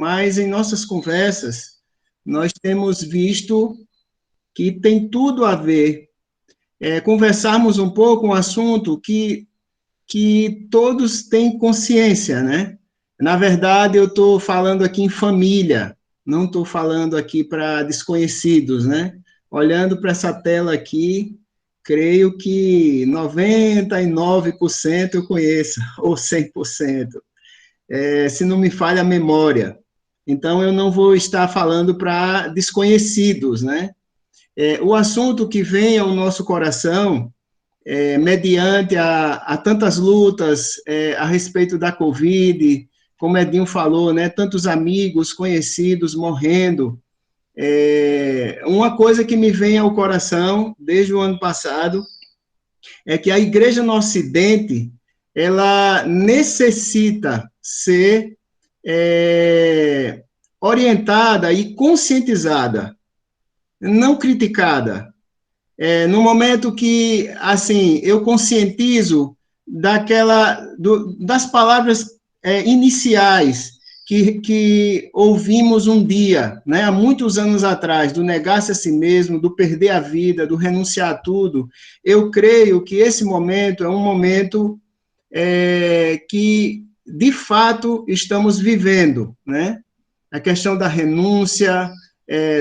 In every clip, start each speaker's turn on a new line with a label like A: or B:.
A: mas em nossas conversas, nós temos visto que tem tudo a ver. Conversarmos um pouco um assunto que todos têm consciência, né? Na verdade, eu estou falando aqui em família, não estou falando aqui para desconhecidos, né? Olhando para essa tela aqui, creio que 99% eu conheço, ou 100%, se não me falha a memória. Então, eu não vou estar falando para desconhecidos, né? O assunto que vem ao nosso coração mediante a tantas lutas a respeito da Covid, como Edinho falou, né, tantos amigos, conhecidos morrendo. Uma coisa que me vem ao coração desde o ano passado é que a igreja no Ocidente, ela necessita ser orientada e conscientizada, não criticada. No momento que, assim, eu conscientizo das palavras iniciais que ouvimos um dia, né, há muitos anos atrás, do negar-se a si mesmo, do perder a vida, do renunciar a tudo, eu creio que esse momento é um momento que, de fato, estamos vivendo, né? A questão da renúncia,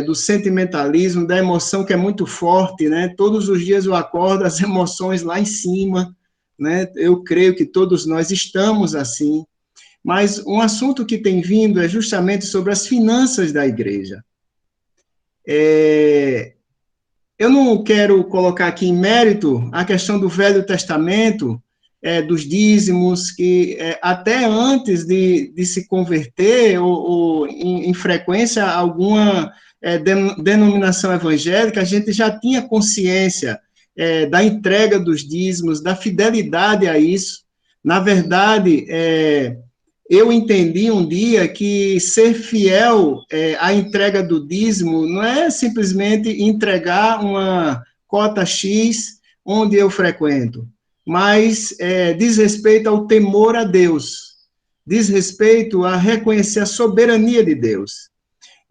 A: do sentimentalismo, da emoção que é muito forte, né? Todos os dias eu acordo, as emoções lá em cima, né? Eu creio que todos nós estamos assim, mas um assunto que tem vindo é justamente sobre as finanças da igreja. Eu não quero colocar aqui em mérito a questão do Velho Testamento, dos dízimos, que até antes de se converter, ou em frequência alguma denominação evangélica, a gente já tinha consciência da entrega dos dízimos, da fidelidade a isso. Na verdade, eu entendi um dia que ser fiel à entrega do dízimo não é simplesmente entregar uma cota X onde eu frequento, mas diz respeito ao temor a Deus, diz respeito a reconhecer a soberania de Deus.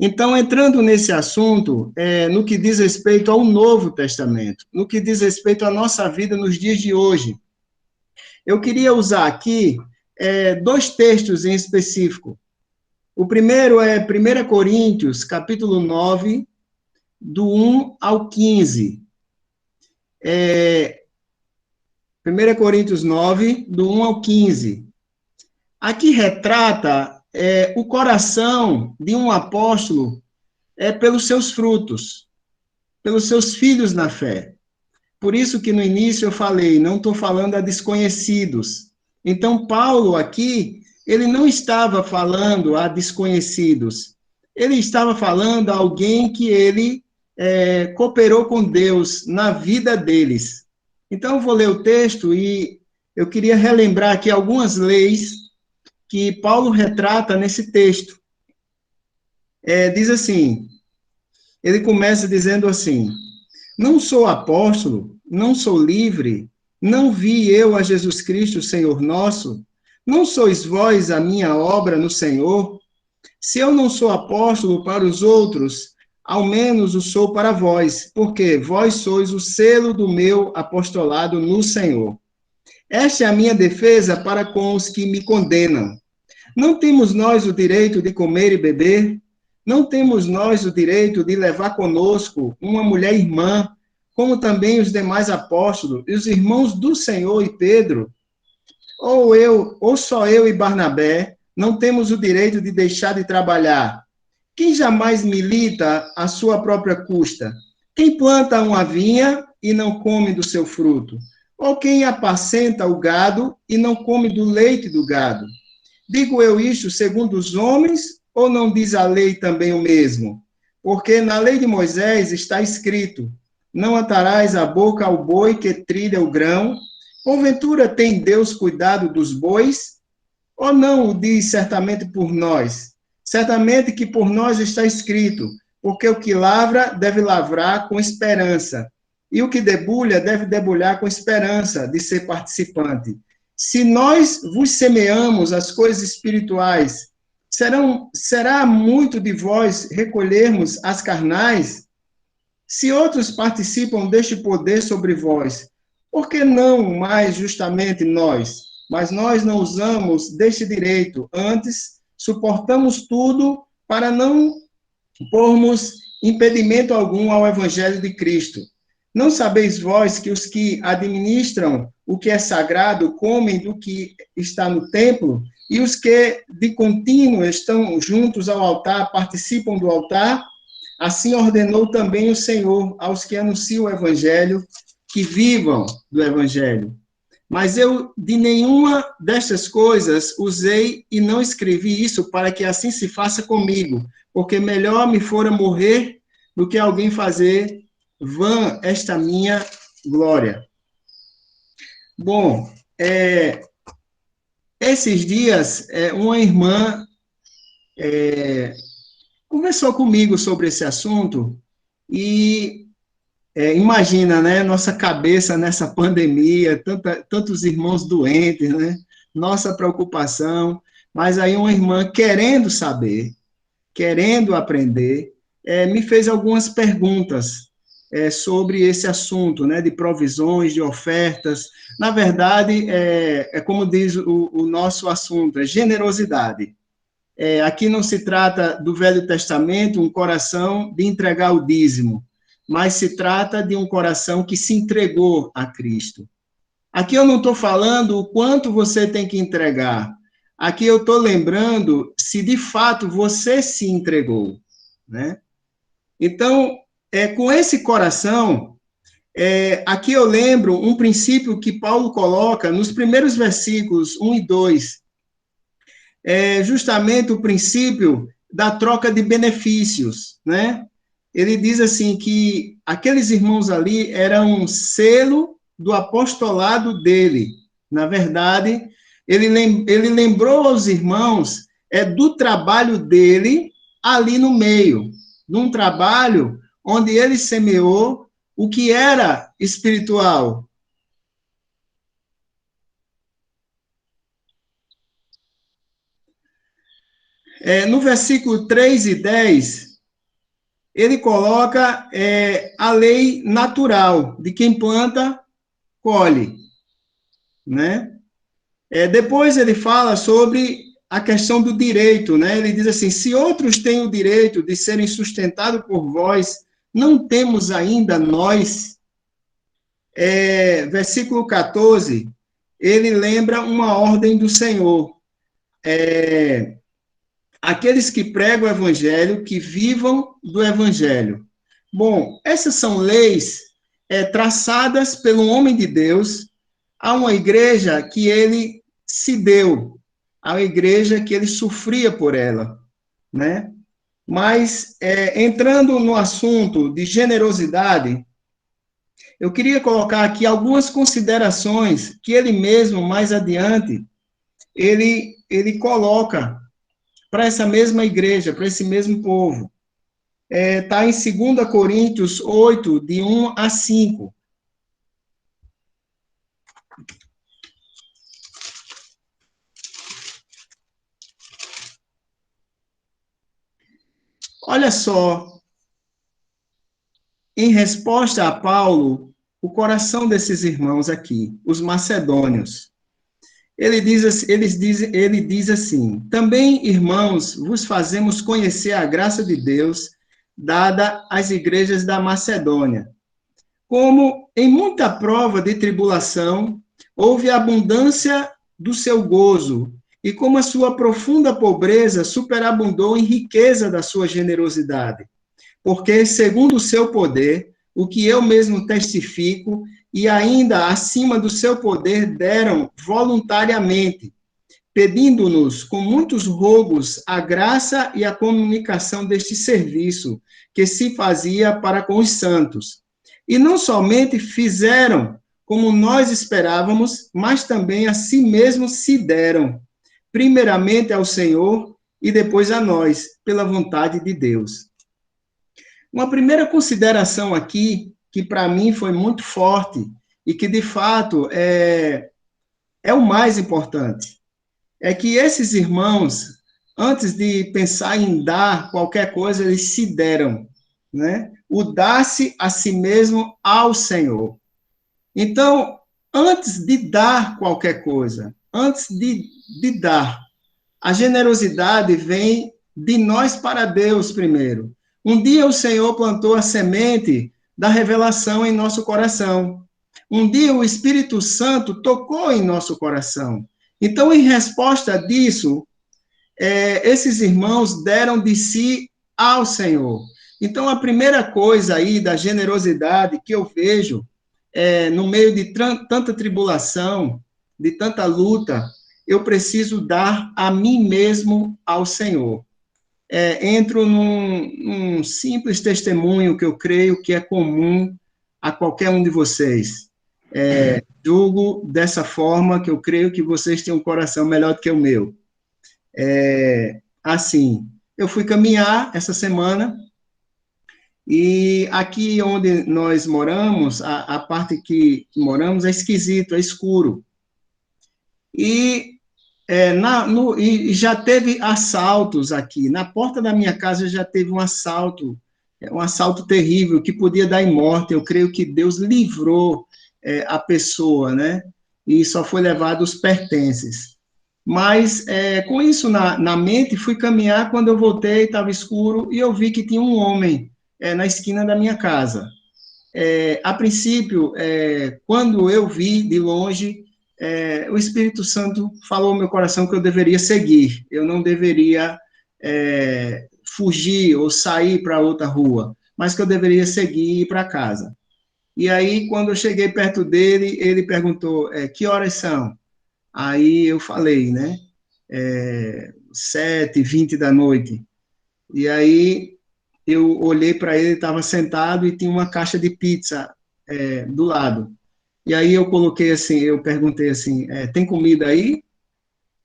A: Então, entrando nesse assunto, no que diz respeito ao Novo Testamento, no que diz respeito à nossa vida nos dias de hoje, eu queria usar aqui dois textos em específico. O primeiro é 1 Coríntios, capítulo 9, do 1 ao 15. 1 Coríntios 9, do 1 ao 15. Aqui retrata o coração de um apóstolo pelos seus frutos, pelos seus filhos na fé. Por isso que no início eu falei, não estou falando a desconhecidos. Então, Paulo aqui, ele não estava falando a desconhecidos. Ele estava falando a alguém que ele cooperou com Deus na vida deles. Então, eu vou ler o texto e eu queria relembrar aqui algumas leis que Paulo retrata nesse texto. Diz assim, ele começa dizendo assim: não sou apóstolo, não sou livre, não vi eu a Jesus Cristo, Senhor nosso? Não sois vós a minha obra no Senhor? Se eu não sou apóstolo para os outros, ao menos o sou para vós, porque vós sois o selo do meu apostolado no Senhor. Esta é a minha defesa para com os que me condenam. Não temos nós o direito de comer e beber? Não temos nós o direito de levar conosco uma mulher irmã, como também os demais apóstolos e os irmãos do Senhor e Pedro? Ou só eu e Barnabé não temos o direito de deixar de trabalhar? Quem jamais milita à sua própria custa? Quem planta uma vinha e não come do seu fruto? Ou quem apacenta o gado e não come do leite do gado? Digo eu isto segundo os homens, ou não diz a lei também o mesmo? Porque na lei de Moisés está escrito: não atarás a boca ao boi que trilha o grão. Porventura tem Deus cuidado dos bois? Ou não o diz certamente por nós? Certamente que por nós está escrito: porque o que lavra deve lavrar com esperança, e o que debulha deve debulhar com esperança de ser participante. Se nós vos semeamos as coisas espirituais, Será muito de vós recolhermos as carnais? Se outros participam deste poder sobre vós, por que não mais justamente nós? Mas nós não usamos deste direito, antes suportamos tudo para não pormos impedimento algum ao evangelho de Cristo. Não sabeis vós que os que administram o que é sagrado comem do que está no templo, e os que de contínuo estão juntos ao altar participam do altar? Assim ordenou também o Senhor aos que anunciam o evangelho que vivam do evangelho. Mas eu de nenhuma destas coisas usei e não escrevi isso para que assim se faça comigo, porque melhor me fora morrer do que alguém fazer vã esta minha glória. Bom, esses dias, uma irmã conversou comigo sobre esse assunto e imagina, né, nossa cabeça nessa pandemia, tantos irmãos doentes, né, nossa preocupação, mas aí uma irmã querendo saber, querendo aprender, me fez algumas perguntas sobre esse assunto, né, de provisões, de ofertas. Na verdade, como diz o nosso assunto, é generosidade. Aqui não se trata do Velho Testamento, um coração de entregar o dízimo, mas se trata de um coração que se entregou a Cristo. Aqui eu não estou falando o quanto você tem que entregar. Aqui eu estou lembrando se de fato você se entregou, né? Então, com esse coração, aqui eu lembro um princípio que Paulo coloca nos primeiros versículos 1 e 2, justamente o princípio da troca de benefícios, né? Ele diz assim que aqueles irmãos ali eram um selo do apostolado dele. Na verdade, ele lembrou aos irmãos do trabalho dele ali no meio, num trabalho onde ele semeou o que era espiritual. No versículo 3 e 10, ele coloca a lei natural de quem planta, colhe, né? Depois ele fala sobre a questão do direito, né? Ele diz assim: se outros têm o direito de serem sustentados por vós, não temos ainda nós? Versículo 14, ele lembra uma ordem do Senhor. Aqueles que pregam o evangelho, que vivam do evangelho. Bom, essas são leis traçadas pelo homem de Deus a uma igreja que ele se deu, a uma igreja que ele sofria por ela, né? Mas, entrando no assunto de generosidade, eu queria colocar aqui algumas considerações que ele mesmo, mais adiante, ele coloca para essa mesma igreja, para esse mesmo povo. Está em 2 Coríntios 8, de 1 a 5. Olha só, em resposta a Paulo, o coração desses irmãos aqui, os macedônios. Ele diz assim: também, irmãos, vos fazemos conhecer a graça de Deus dada às igrejas da Macedônia. Como em muita prova de tribulação, houve abundância do seu gozo, e como a sua profunda pobreza superabundou em riqueza da sua generosidade. Porque, segundo o seu poder, o que eu mesmo testifico, e ainda acima do seu poder deram voluntariamente, pedindo-nos com muitos rogos a graça e a comunicação deste serviço que se fazia para com os santos. E não somente fizeram como nós esperávamos, mas também a si mesmos se deram, primeiramente ao Senhor e depois a nós, pela vontade de Deus. Uma primeira consideração aqui, que para mim foi muito forte, e que de fato é o mais importante, é que esses irmãos, antes de pensar em dar qualquer coisa, eles se deram, né? O dar-se a si mesmo ao Senhor. Então, antes de dar qualquer coisa, antes de dar, a generosidade vem de nós para Deus primeiro. Um dia o Senhor plantou a semente da revelação em nosso coração. Um dia o Espírito Santo tocou em nosso coração. Então, em resposta disso, esses irmãos deram de si ao Senhor. Então, a primeira coisa aí da generosidade que eu vejo no meio de tanta tribulação, de tanta luta, eu preciso dar a mim mesmo ao Senhor. Entro num simples testemunho que eu creio que é comum a qualquer um de vocês. Julgo dessa forma que eu creio que vocês têm um coração melhor do que o meu. Assim, eu fui caminhar essa semana e aqui onde nós moramos, a parte que moramos é esquisito, é escuro. E e já teve assaltos aqui. Na porta da minha casa já teve um assalto terrível que podia dar em morte. Eu creio que Deus livrou a pessoa, né? E só foi levado os pertences. Mas com isso na mente, fui caminhar. Quando eu voltei, estava escuro e eu vi que tinha um homem na esquina da minha casa. A princípio, quando eu vi de longe, o Espírito Santo falou no meu coração que eu deveria seguir, eu não deveria fugir ou sair para outra rua, mas que eu deveria seguir e ir para casa. E aí, quando eu cheguei perto dele, ele perguntou, que horas são? Aí eu falei, né, 7h20 da noite. E aí eu olhei para ele, estava sentado e tinha uma caixa de pizza do lado. E aí eu coloquei assim, eu perguntei assim, tem comida aí?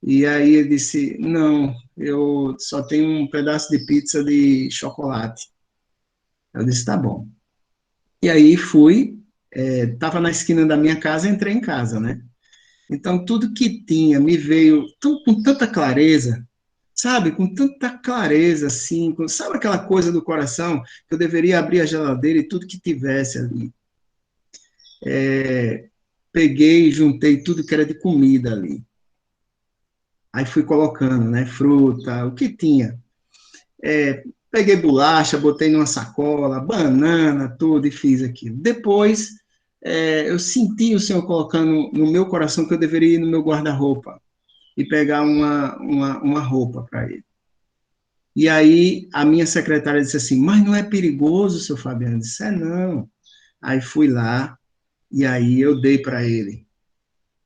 A: E aí ele disse, não, eu só tenho um pedaço de pizza de chocolate. Eu disse, tá bom. E aí fui, estava na esquina da minha casa, entrei em casa, né? Então tudo que tinha me veio com tanta clareza, sabe, com tanta clareza, assim, sabe aquela coisa do coração, que eu deveria abrir a geladeira e tudo que tivesse ali. Peguei, juntei tudo que era de comida ali. Aí fui colocando, né, fruta, o que tinha. Peguei bolacha, botei numa sacola, banana, tudo, e fiz aquilo. Depois, eu senti o Senhor colocando no meu coração que eu deveria ir no meu guarda-roupa e pegar uma roupa para ele. E aí a minha secretária disse assim, mas não é perigoso, seu Fabiano? Eu disse, não. Aí fui lá, e aí eu dei para ele.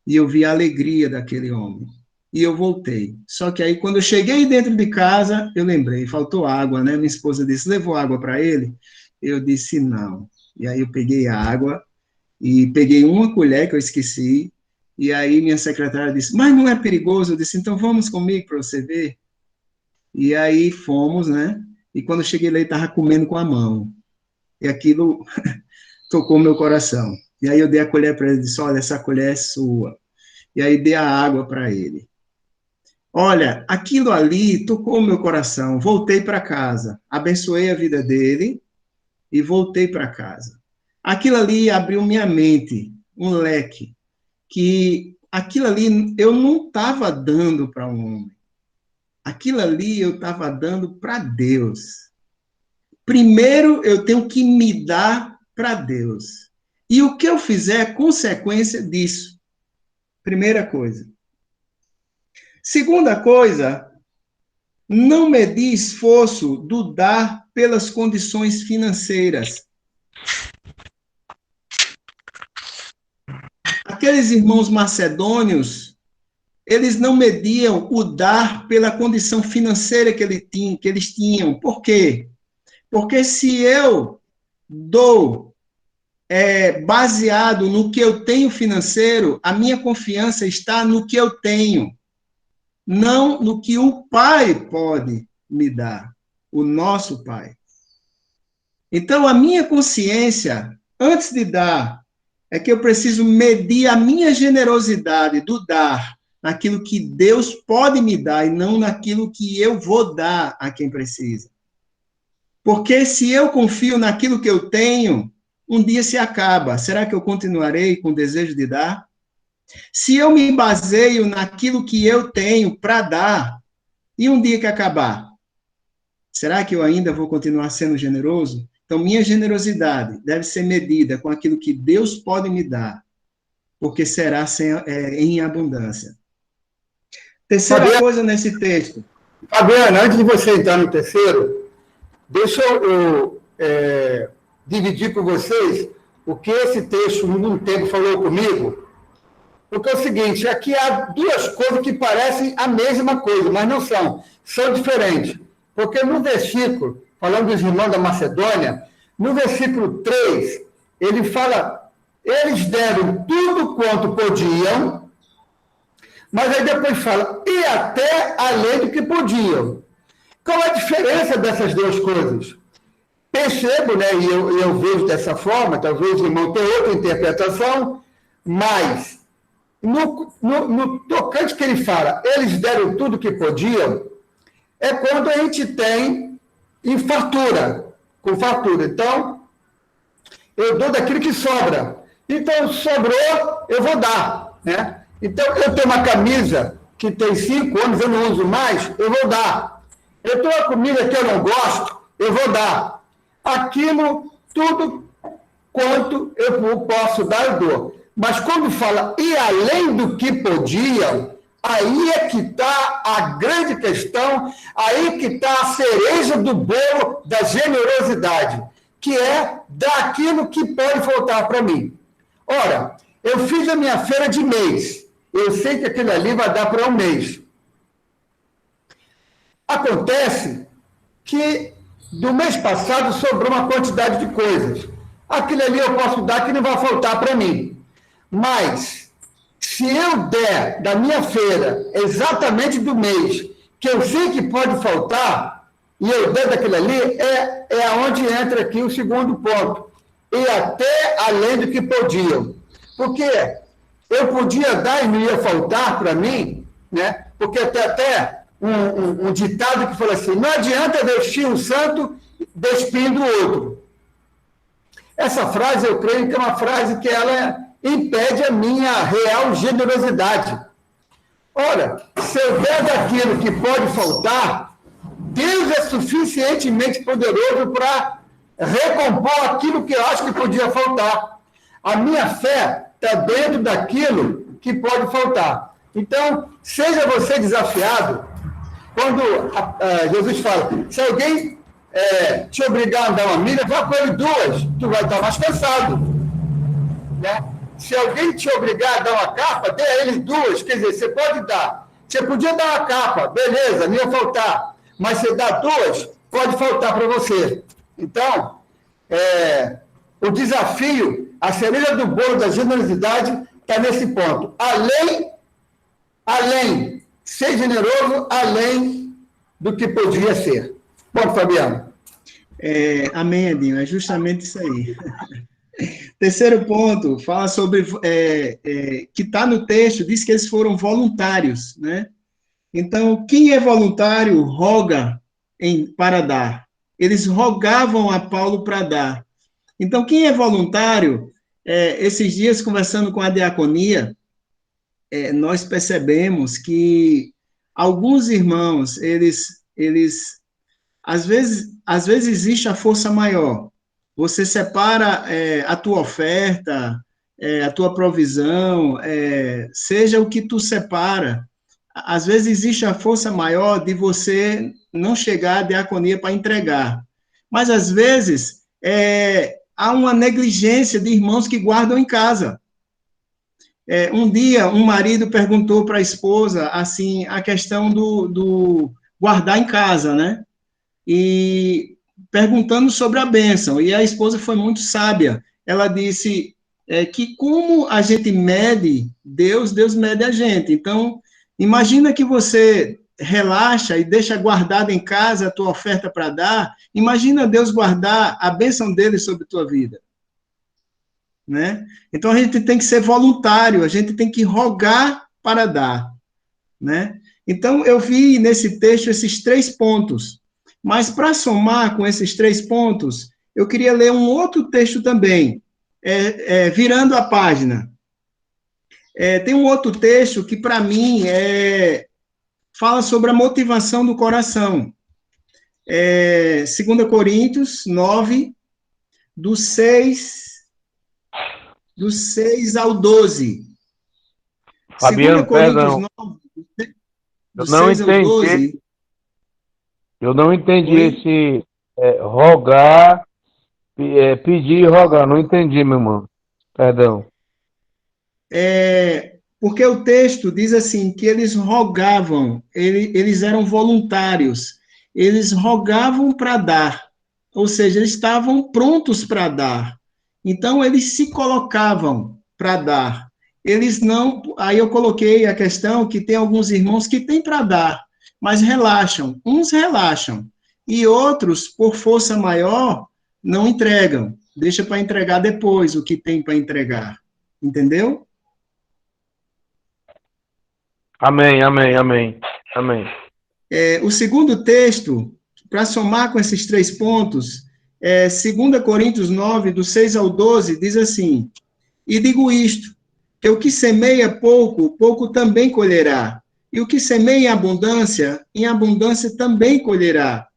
A: E eu vi a alegria daquele homem. E eu voltei. Só que aí, quando eu cheguei dentro de casa, eu lembrei, faltou água, né? Minha esposa disse, levou água para ele? Eu disse, não. E aí eu peguei água, e peguei uma colher que eu esqueci, e aí minha secretária disse, mas não é perigoso? Eu disse, então vamos comigo para você ver. E aí fomos, né? E quando eu cheguei lá, ele estava comendo com a mão. E aquilo tocou meu coração. E aí eu dei a colher para ele e disse, olha, essa colher é sua. E aí dei a água para ele. Olha, aquilo ali tocou meu coração. Voltei para casa, abençoei a vida dele e voltei para casa. Aquilo ali abriu minha mente, um leque, que aquilo ali eu não estava dando para um homem. Aquilo ali eu estava dando para Deus. Primeiro eu tenho que me dar para Deus. E o que eu fizer é consequência disso. Primeira coisa. Segunda coisa, não medir esforço do dar pelas condições financeiras. Aqueles irmãos macedônios, eles não mediam o dar pela condição financeira que eles tinham. Por quê? Porque se eu dou baseado no que eu tenho financeiro, a minha confiança está no que eu tenho, não no que o Pai pode me dar, o nosso Pai. Então, a minha consciência, antes de dar, é que eu preciso medir a minha generosidade do dar naquilo que Deus pode me dar e não naquilo que eu vou dar a quem precisa. Porque se eu confio naquilo que eu tenho, um dia se acaba. Será que eu continuarei com o desejo de dar? Se eu me baseio naquilo que eu tenho para dar, e um dia que acabar, será que eu ainda vou continuar sendo generoso? Então, minha generosidade deve ser medida com aquilo que Deus pode me dar, porque será em abundância. Terceira coisa nesse texto.
B: Fabiana, antes de você entrar no terceiro, deixa eu dividir com vocês o que esse texto, num tempo, falou comigo. Porque é o seguinte, aqui há duas coisas que parecem a mesma coisa, mas não são. São diferentes. Porque no versículo, falando dos irmãos da Macedônia, no versículo 3, ele fala, eles deram tudo quanto podiam, mas aí depois fala, e até além do que podiam. Qual a diferença dessas duas coisas? Percebo, né, e eu vejo dessa forma, talvez o irmão tenha outra interpretação, mas no tocante que ele fala, eles deram tudo que podiam, é quando a gente tem em fartura, com fartura. Então, eu dou daquilo que sobra. Então, sobrou, eu vou dar, né? Então, eu tenho uma camisa que tem 5 anos, eu não uso mais, eu vou dar. Eu tenho uma comida que eu não gosto, eu vou dar. Aquilo, tudo quanto eu posso dar, eu dou. Mas quando fala, e além do que podiam, aí é que está a grande questão, aí que está a cereja do bolo da generosidade, que é daquilo que pode faltar para mim. Ora, eu fiz a minha feira de mês, eu sei que aquilo ali vai dar para um mês. Acontece que do mês passado sobrou uma quantidade de coisas. Aquilo ali eu posso dar que não vai faltar para mim. Mas, se eu der da minha feira exatamente do mês, que eu sei que pode faltar, e eu der daquilo ali, é onde entra aqui o segundo ponto. E até além do que podiam. Porque eu podia dar e não ia faltar para mim, né? Porque tem até um ditado que fala assim, não adianta vestir um santo despindo o outro. Essa frase, eu creio que é uma frase que ela impede a minha real generosidade. Ora, se eu der daquilo que pode faltar, Deus é suficientemente poderoso para recompor aquilo que eu acho que podia faltar. A minha fé está dentro daquilo que pode faltar. Então, seja você desafiado, quando Jesus fala, se alguém te obrigar a andar uma milha, vá com ele 2, tu vai estar mais cansado. Né? Se alguém te obrigar a dar uma capa, dê a ele 2, quer dizer, você pode dar. Você podia dar uma capa, beleza, não ia faltar. Mas você dá 2, pode faltar para você. Então, o desafio, a cereja do bolo da generosidade está nesse ponto. Além, ser generoso, além do que podia ser. Bom, Fabiano.
A: Amém, Edinho, é justamente isso aí. Terceiro ponto, fala sobre, que está no texto, diz que eles foram voluntários, né? Então, quem é voluntário, roga para dar. Eles rogavam a Paulo para dar. Então, quem é voluntário, esses dias, conversando com a diaconia, nós percebemos que alguns irmãos, eles às vezes existe a força maior. Você separa a tua oferta, a tua provisão, seja o que tu separa. Às vezes existe a força maior de você não chegar à diaconia para entregar. Mas, às vezes, há uma negligência de irmãos que guardam em casa. Um dia, um marido perguntou para a esposa, assim, a questão do guardar em casa, né? E perguntando sobre a bênção. E a esposa foi muito sábia. Ela disse que como a gente mede Deus, Deus mede a gente. Então, imagina que você relaxa e deixa guardado em casa a tua oferta para dar. Imagina Deus guardar a bênção dele sobre a tua vida. Né? Então, a gente tem que ser voluntário, a gente tem que rogar para dar. né? Então, eu vi nesse texto esses 3 pontos. Mas, para somar com esses 3 pontos, eu queria ler um outro texto também, virando a página. Tem um outro texto que, para mim, fala sobre a motivação do coração. 2 Coríntios 9, do 6 ao 12.
C: Fabiano,
A: 2 Coríntios
C: perdão.
A: 9,
C: Eu
A: do
C: não
A: 6 ao
C: entendi.
A: 12.
C: Eu não entendi
A: Oi?
C: esse rogar, pedir e rogar. Não entendi, meu irmão. Perdão.
A: Porque o texto diz assim, que eles rogavam, eles eram voluntários, eles rogavam para dar, ou seja, eles estavam prontos para dar. Então, eles se colocavam para dar. Eles não. Aí eu coloquei a questão que tem alguns irmãos que têm para dar, mas relaxam. Uns relaxam, e outros, por força maior, não entregam. Deixa para entregar depois o que tem para entregar. Entendeu?
C: Amém, amém, amém. Amém.
A: O segundo texto, para somar com esses 3 pontos, 2 Coríntios 9, do 6 ao 12, diz assim: E digo isto, que o que semeia pouco, pouco também colherá. E o que semeia em abundância também colherá.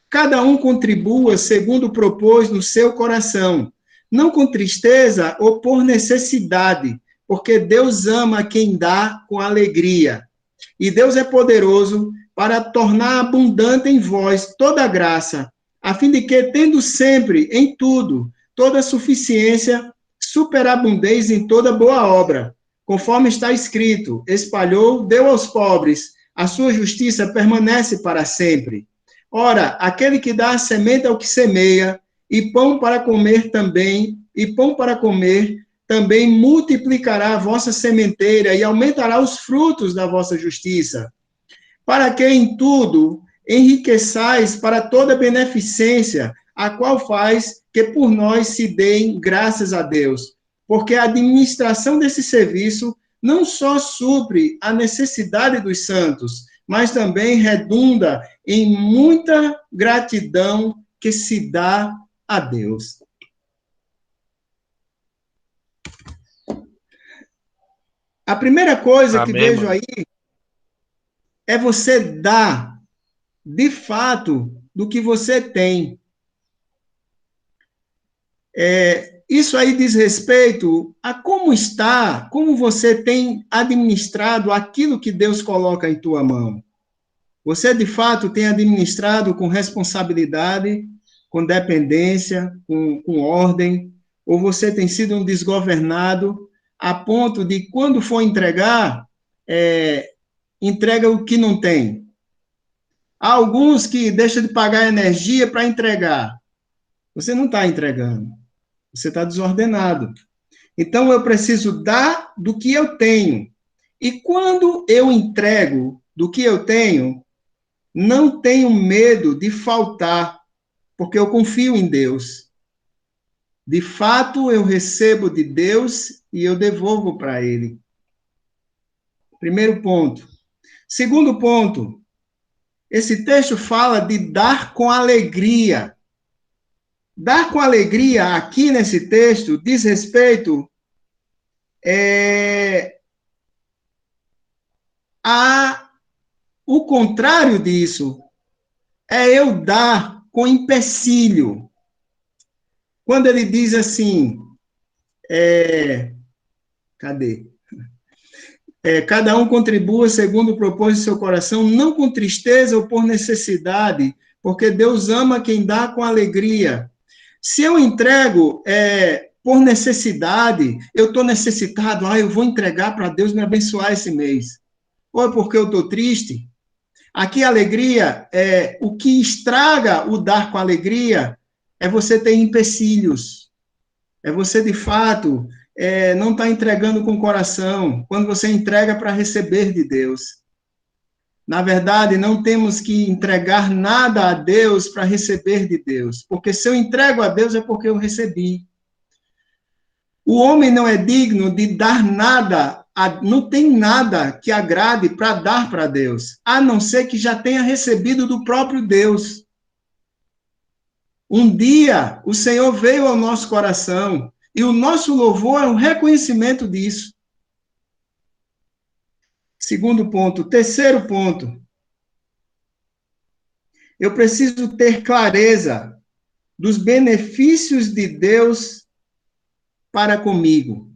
A: Cada um contribua segundo propôs no seu coração, não com tristeza ou por necessidade, porque Deus ama quem dá com alegria. E Deus é poderoso para tornar abundante em vós toda graça, a fim de que, tendo sempre, em tudo, toda suficiência, superabundez em toda boa obra, conforme está escrito: espalhou, deu aos pobres, a sua justiça permanece para sempre. Ora, aquele que dá a semente ao que semeia, e pão para comer também multiplicará a vossa sementeira e aumentará os frutos da vossa justiça, para que em tudo enriqueçais para toda beneficência, a qual faz que por nós se deem graças a Deus, porque a administração desse serviço não só supre a necessidade dos santos, mas também redunda em muita gratidão que se dá a Deus. A primeira coisa que
C: Amém,
A: vejo
C: mano.
A: aí é você dar, de fato, do que você tem. Isso aí diz respeito a como você tem administrado aquilo que Deus coloca em tua mão. Você, de fato, tem administrado com responsabilidade, com dependência, com ordem, ou você tem sido um desgovernado a ponto de, quando for entregar, entrega o que não tem. Há alguns que deixam de pagar energia para entregar. Você não está entregando. Você está desordenado. Então, eu preciso dar do que eu tenho. E quando eu entrego do que eu tenho, não tenho medo de faltar, porque eu confio em Deus. De fato, eu recebo de Deus e eu devolvo para Ele. Primeiro ponto. Segundo ponto, esse texto fala de dar com alegria. Dar com alegria, aqui nesse texto, diz respeito a o contrário disso. É eu dar com empecilho. Quando ele diz assim, cadê? Cada um contribua segundo o propósito de seu coração, não com tristeza ou por necessidade, porque Deus ama quem dá com alegria. Se eu entrego por necessidade, eu estou necessitado, eu vou entregar para Deus me abençoar esse mês. Ou é porque eu estou triste. Aqui a alegria, o que estraga o dar com alegria é você ter empecilhos. É você, de fato, não estar entregando com o coração, quando você entrega para receber de Deus. Na verdade, não temos que entregar nada a Deus para receber de Deus, porque se eu entrego a Deus é porque eu recebi. O homem não é digno de dar nada não tem nada que agrade para dar para Deus, a não ser que já tenha recebido do próprio Deus. Um dia, o Senhor veio ao nosso coração, e o nosso louvor é um reconhecimento disso. Segundo ponto. Terceiro ponto. Eu preciso ter clareza dos benefícios de Deus para comigo.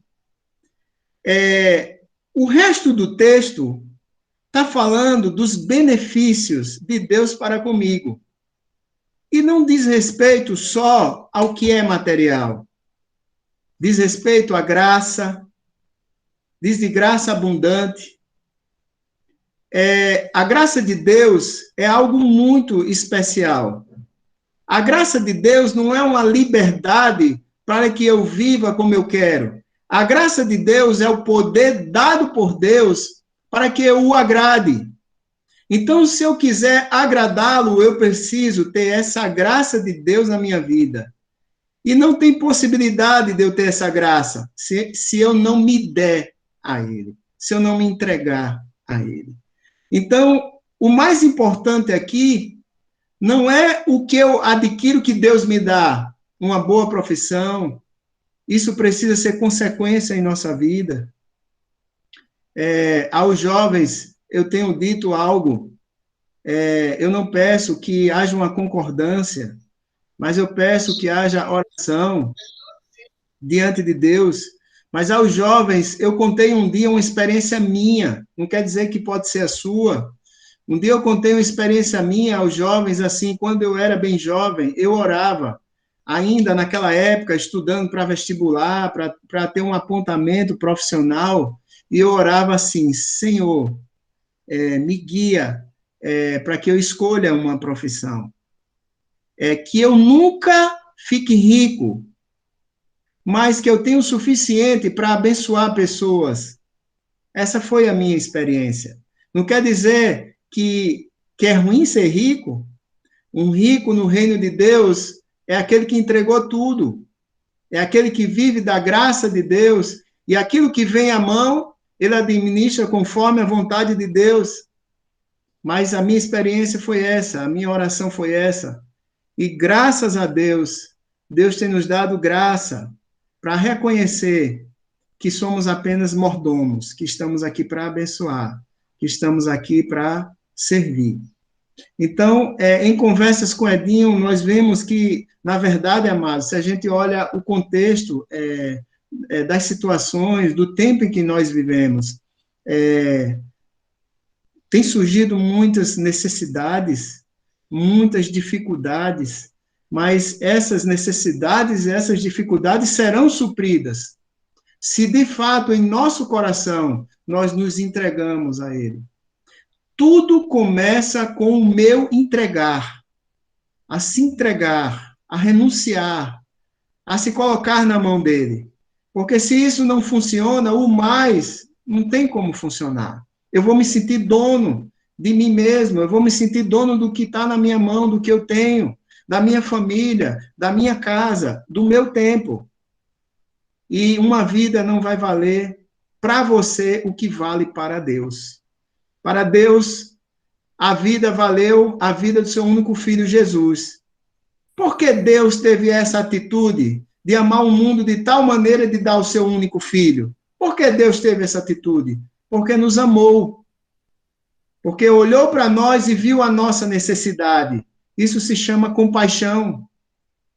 A: O resto do texto está falando dos benefícios de Deus para comigo. E não diz respeito só ao que é material. Diz respeito à graça, diz de graça abundante. A graça de Deus é algo muito especial. A graça de Deus não é uma liberdade para que eu viva como eu quero. A graça de Deus é o poder dado por Deus para que eu o agrade. Então, se eu quiser agradá-lo, eu preciso ter essa graça de Deus na minha vida. E não tem possibilidade de eu ter essa graça se eu não me der a Ele, se eu não me entregar a Ele. Então, o mais importante aqui não é o que eu adquiro que Deus me dá, uma boa profissão. Isso precisa ser consequência em nossa vida. Aos jovens, eu tenho dito algo, eu não peço que haja uma concordância, mas eu peço que haja oração diante de Deus. Mas aos jovens, eu contei um dia uma experiência minha, não quer dizer que pode ser a sua. Um dia eu contei uma experiência minha aos jovens, assim, quando eu era bem jovem, eu orava, ainda naquela época, estudando para vestibular, para ter um apontamento profissional, e eu orava assim: Senhor, me guia para que eu escolha uma profissão. Que eu nunca fique rico, mas que eu tenha o suficiente para abençoar pessoas. Essa foi a minha experiência. Não quer dizer que é ruim ser rico. Um rico no reino de Deus é aquele que entregou tudo. É aquele que vive da graça de Deus. E aquilo que vem à mão, ele administra conforme a vontade de Deus. Mas a minha experiência foi essa, a minha oração foi essa. E graças a Deus, Deus tem nos dado graça para reconhecer que somos apenas mordomos, que estamos aqui para abençoar, que estamos aqui para servir. Então, em conversas com Edinho, nós vemos que, na verdade, amados, se a gente olha o contexto das situações, do tempo em que nós vivemos, tem surgido muitas necessidades, muitas dificuldades, mas essas necessidades e essas dificuldades serão supridas se, de fato, em nosso coração, nós nos entregamos a Ele. Tudo começa com o meu entregar, a se entregar, a renunciar, a se colocar na mão dele. Porque se isso não funciona, o mais não tem como funcionar. Eu vou me sentir dono de mim mesmo, eu vou me sentir dono do que está na minha mão, do que eu tenho, da minha família, da minha casa, do meu tempo. E uma vida não vai valer para você o que vale para Deus. Para Deus, a vida valeu a vida do seu único filho, Jesus. Por que Deus teve essa atitude de amar o mundo de tal maneira de dar o seu único filho? Por que Deus teve essa atitude? Porque nos amou. Porque olhou para nós e viu a nossa necessidade. Isso se chama compaixão.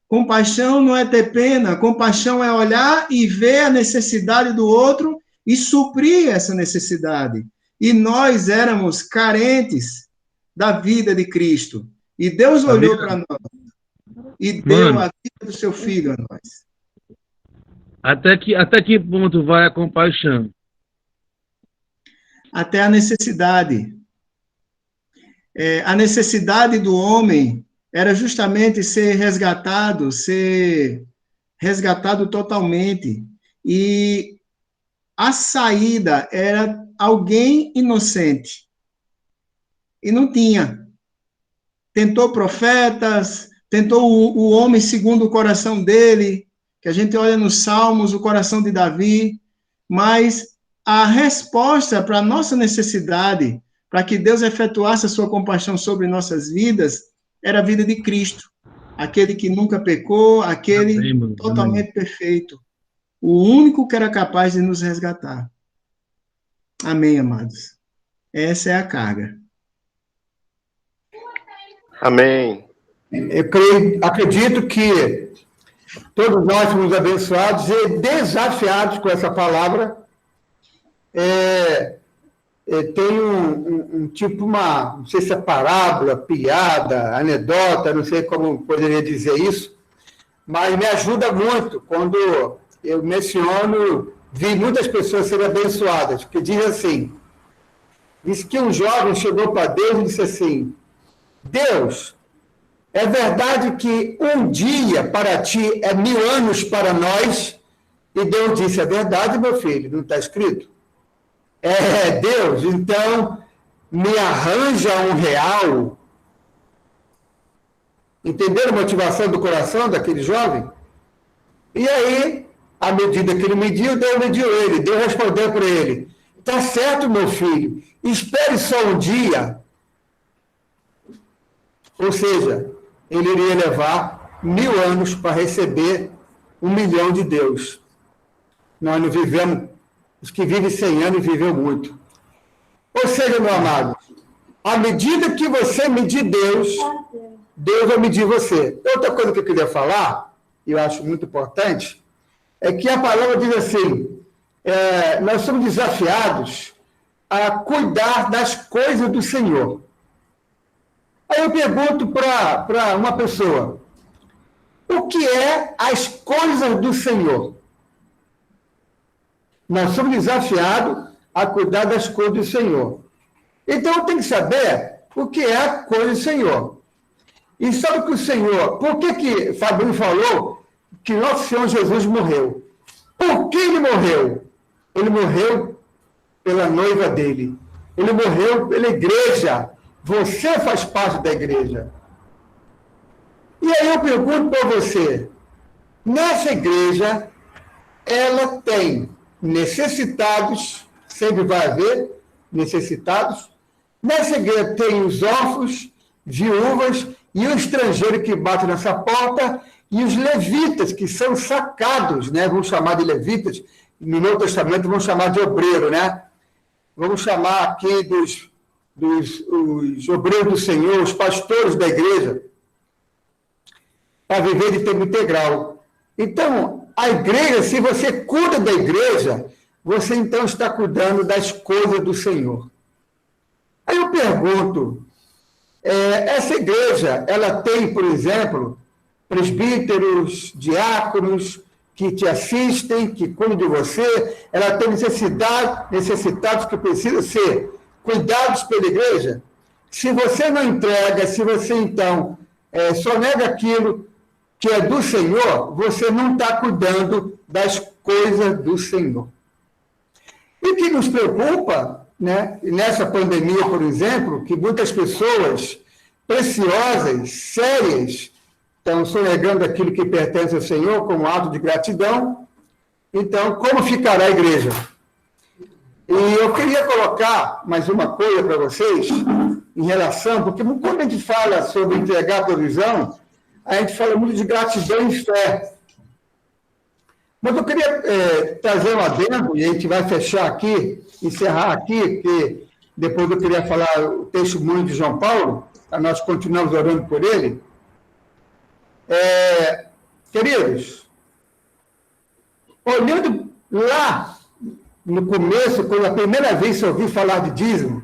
A: Compaixão não é ter pena, compaixão é olhar e ver a necessidade do outro e suprir essa necessidade. E nós éramos carentes da vida de Cristo. E Deus olhou para nós e deu a vida do seu filho a nós.
C: Até que ponto vai a compaixão?
A: Até a necessidade. A necessidade do homem era justamente ser resgatado totalmente. E a saída era alguém inocente. E não tinha. Tentou profetas, tentou o homem segundo o coração dele, que a gente olha nos Salmos, o coração de Davi, mas a resposta para a nossa necessidade, para que Deus efetuasse a sua compaixão sobre nossas vidas, era a vida de Cristo. Aquele que nunca pecou, aquele
C: Amém.
A: totalmente perfeito. O único que era capaz de nos resgatar. Amém, amados. Essa é a carga.
D: Amém.
B: Acredito que todos nós fomos abençoados e desafiados com essa palavra. Tem tipo não sei se é parábola, piada, anedota, não sei como poderia dizer isso, mas me ajuda muito quando eu menciono, vi muitas pessoas serem abençoadas, porque diz que um jovem chegou para Deus e disse assim: Deus, é verdade que um dia para ti é 1000 anos para nós? E Deus disse: é verdade, meu filho, não está escrito? Deus, então me arranja R$1. Entenderam a motivação do coração daquele jovem? E aí, à medida que ele mediu, Deus mediu ele. Deus respondeu para ele: está certo, meu filho, espere só um dia. Ou seja, ele iria levar 1000 anos para receber 1 milhão de Deus. Nós não vivemos, os que vivem 100 anos viveu muito. Ou seja, meu amado, à medida que você medir Deus, Deus vai medir você. Outra coisa que eu queria falar, e eu acho muito importante, é que a palavra diz assim: nós somos desafiados a cuidar das coisas do Senhor. Aí eu pergunto para uma pessoa: o que é as coisas do Senhor? Nós somos desafiados a cuidar das coisas do Senhor. Então, tem que saber o que é a coisa do Senhor. E sabe que o Senhor... Por que Fabrício falou que nosso Senhor Jesus morreu? Por que ele morreu? Ele morreu pela noiva dele. Ele morreu pela igreja. Você faz parte da igreja. E aí eu pergunto para você, nessa igreja, ela tem necessitados, sempre vai haver necessitados. Nessa igreja tem os órfãos, viúvas e o estrangeiro que bate nessa porta e os levitas, que são sacados, né? Vamos chamar de levitas, no Novo Testamento vamos chamar de obreiro, né? Vamos chamar aqui os obreiros do Senhor, os pastores da igreja, para viver de tempo integral. Então, a igreja, se você cuida da igreja, você então está cuidando das coisas do Senhor. Aí eu pergunto, essa igreja, ela tem, por exemplo, presbíteros, diáconos, que te assistem, que cuidam de você, ela tem necessitados que precisam ser cuidados pela igreja? Se você não entrega, se você então só nega aquilo que é do Senhor, você não está cuidando das coisas do Senhor. E o que nos preocupa, né, nessa pandemia, por exemplo, que muitas pessoas preciosas, sérias, estão sonegando aquilo que pertence ao Senhor como ato de gratidão. Então, como ficará a igreja? E eu queria colocar mais uma coisa para vocês, em relação, porque quando a gente fala sobre entregar a provisão, a gente fala muito de gratidão e fé. Mas eu queria trazer um adendo, e a gente vai fechar aqui, encerrar aqui, porque depois eu queria falar o testemunho de João Paulo, nós continuamos orando por ele. Queridos, olhando lá no começo, quando a primeira vez eu ouvi falar de dízimo,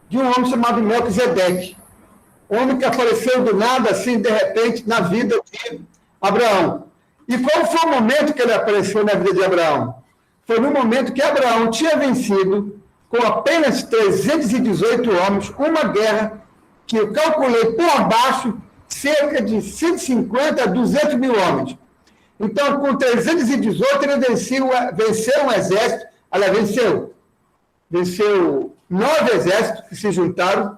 B: de um homem chamado Melquisedeque, um homem que apareceu do nada, assim, de repente, na vida de Abraão. E qual foi o momento que ele apareceu na vida de Abraão? Foi no momento que Abraão tinha vencido, com apenas 318 homens, uma guerra que eu calculei por baixo, cerca de 150 a 200 mil homens. Então, com 318, ele venceu um exército, ela venceu 9 exércitos que se juntaram,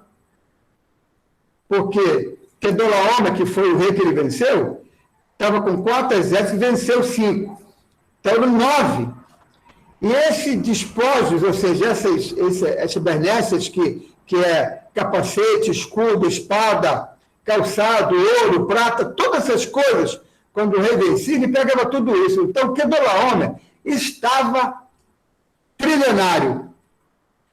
B: porque Kedorlaomer, que foi o rei que ele venceu, estava com 4 exércitos e venceu 5. Então, eram 9. E esses despojos, ou seja, essas benesses que é capacete, escudo, espada, calçado, ouro, prata, todas essas coisas, quando o rei vencia, ele pegava tudo isso. Então, Kedorlaomer estava trilionário,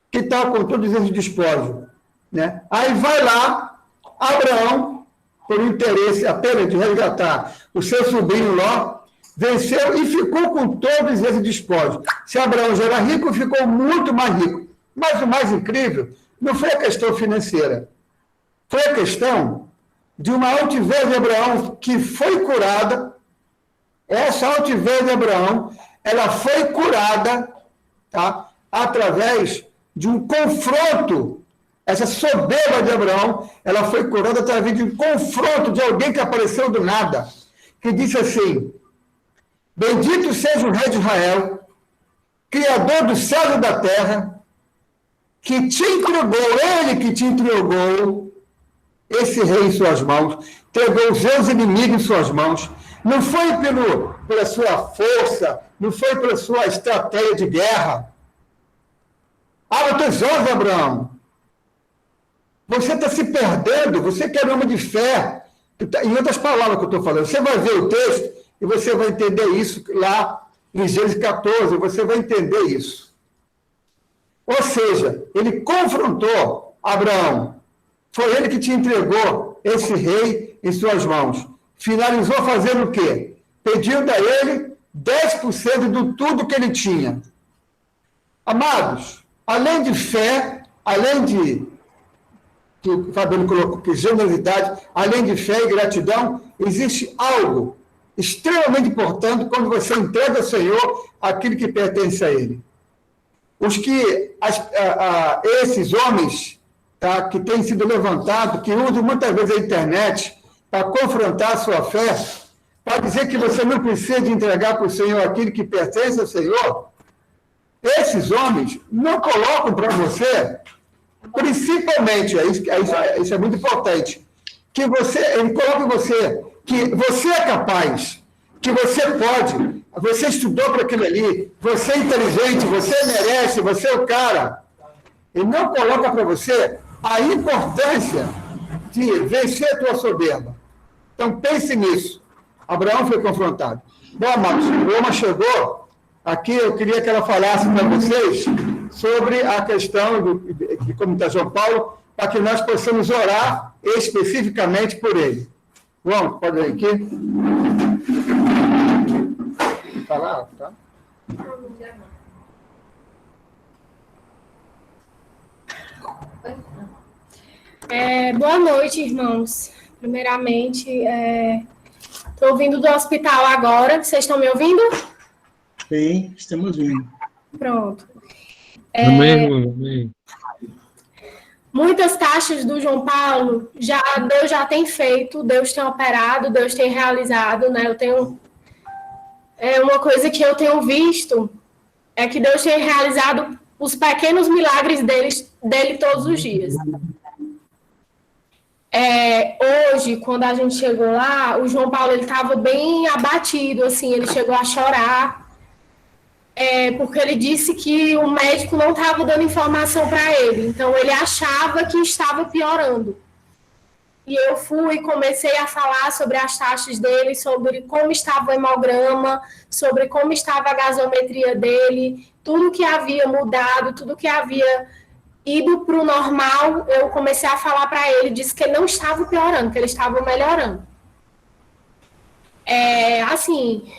B: que estava com todos esses despojos. Né? Aí vai lá, Abraão, por interesse apenas de resgatar o seu sobrinho Ló, venceu e ficou com todos esses despojos. Se Abraão já era rico, ficou muito mais rico. Mas o mais incrível não foi a questão financeira, foi a questão de uma altivez de Abraão que foi curada. Essa altivez de Abraão, ela foi curada, tá? Através de um confronto. Essa soberba de Abraão, ela foi curada através de um confronto de alguém que apareceu do nada, que disse assim: bendito seja o rei de Israel, criador do céu e da terra, que te entregou, ele que te entregou esse rei em suas mãos, entregou os seus inimigos em suas mãos. Não foi pela sua força, não foi pela sua estratégia de guerra. Abra teus olhos, Abraão. Você está se perdendo, você que é homem de fé. Em outras palavras que eu estou falando, você vai ver o texto e você vai entender isso lá em Gênesis 14, você vai entender isso. Ou seja, ele confrontou Abraão. Foi ele que te entregou esse rei em suas mãos. Finalizou fazendo o quê? Pedindo a ele 10% de tudo que ele tinha. Amados, além de fé, além de, que o Fabiano colocou, que generosidade, além de fé e gratidão, existe algo extremamente importante quando você entrega ao Senhor aquilo que pertence a Ele. Esses homens, tá, que têm sido levantados, que usam muitas vezes a internet para confrontar a sua fé, para dizer que você não precisa de entregar para o Senhor aquilo que pertence ao Senhor, esses homens não colocam para você, principalmente, isso é muito importante, que ele coloca em você que você é capaz, que você pode, você estudou para aquilo ali, você é inteligente, você merece, você é o cara. Ele não coloca para você a importância de vencer a tua soberba. Então, pense nisso. Abraão foi confrontado. Bom, amados, Roma chegou. Aqui eu queria que ela falasse para vocês sobre a questão de como está João Paulo, para que nós possamos orar especificamente por ele. João, pode vir aqui. Falar, tá?
D: Boa noite, irmãos. Primeiramente, estou ouvindo do hospital agora. Vocês estão me ouvindo?
A: Sim, estamos ouvindo.
D: Pronto.
C: Amém.
D: Muitas taxas do João Paulo, Deus já tem feito, Deus tem operado, Deus tem realizado, né? Uma coisa que eu tenho visto é que Deus tem realizado os pequenos milagres dele todos os dias. Hoje, quando a gente chegou lá, o João Paulo estava bem abatido, assim, ele chegou a chorar, porque ele disse que o médico não estava dando informação para ele, então ele achava que estava piorando. E eu comecei a falar sobre as taxas dele, sobre como estava o hemograma, sobre como estava a gasometria dele, tudo que havia mudado, tudo que havia ido para o normal, eu comecei a falar para ele, disse que ele não estava piorando, que ele estava melhorando. Assim,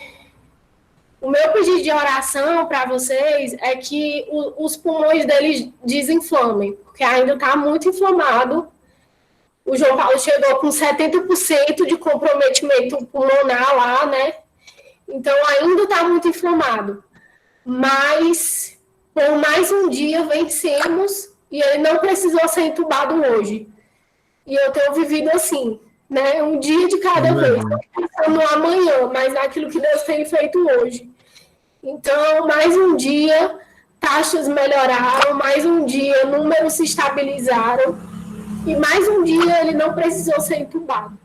D: o meu pedido de oração para vocês é que os pulmões dele desinflamem, porque ainda está muito inflamado. O João Paulo chegou com 70% de comprometimento pulmonar lá, né? Então, ainda está muito inflamado. Mas, por mais um dia, vencemos e ele não precisou ser entubado hoje. E eu tenho vivido assim, né? Um dia de cada vez. Não pensando no amanhã, mas naquilo que Deus tem feito hoje. Então, mais um dia, taxas melhoraram, mais um dia, números se estabilizaram. E mais um dia ele não precisou ser entubado.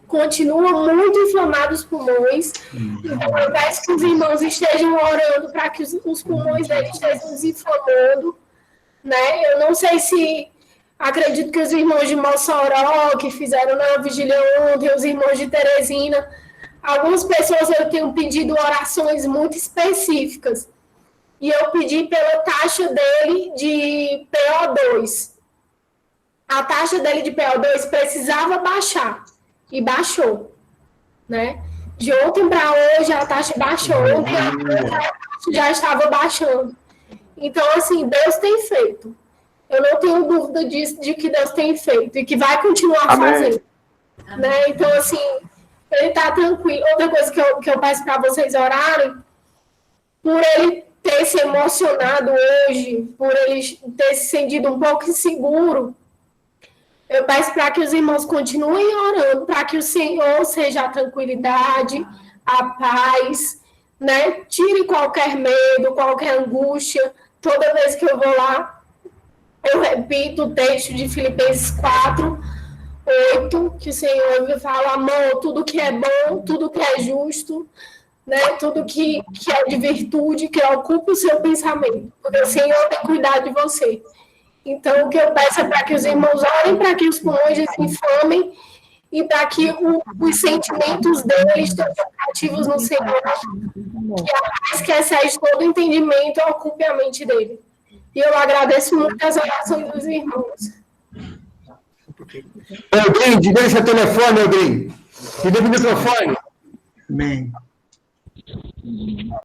D: Continua muito inflamados os pulmões. Então, eu peço que os irmãos estejam orando para que os pulmões dele estejam desinflamando, né? Eu não sei se... Acredito que os irmãos de Mossoró, que fizeram na vigília ontem, os irmãos de Teresina, algumas pessoas eu tenho pedido orações muito específicas. E eu pedi pela taxa dele de PO2. A taxa dele de PO2 precisava baixar. E baixou, né? De ontem para hoje a taxa baixou, ontem a taxa já estava baixando. Então, assim, Deus tem feito. Eu não tenho dúvida disso, de que Deus tem feito e que vai continuar fazendo. Né? Então, assim, ele está tranquilo. Outra coisa que eu peço para vocês orarem, por ele ter se emocionado hoje, por ele ter se sentido um pouco inseguro, eu peço para que os irmãos continuem orando, para que o Senhor seja a tranquilidade, a paz, né? Tire qualquer medo, qualquer angústia. Toda vez que eu vou lá, eu repito o texto de Filipenses 4:8, que o Senhor me fala, amor, tudo que é bom, tudo que é justo, né? Tudo que é de virtude, que ocupa o seu pensamento, porque o Senhor tem cuidado de você. Então, o que eu peço é para que os irmãos orem, para que os pulmões se inflamem e para que os sentimentos deles estejam cativos no Senhor, que a paz que excede todo entendimento ocupe a mente dele. E eu agradeço muito as orações dos irmãos.
B: Eldrin, diga seu telefone, Eldrin. Diga o microfone.
A: Amém.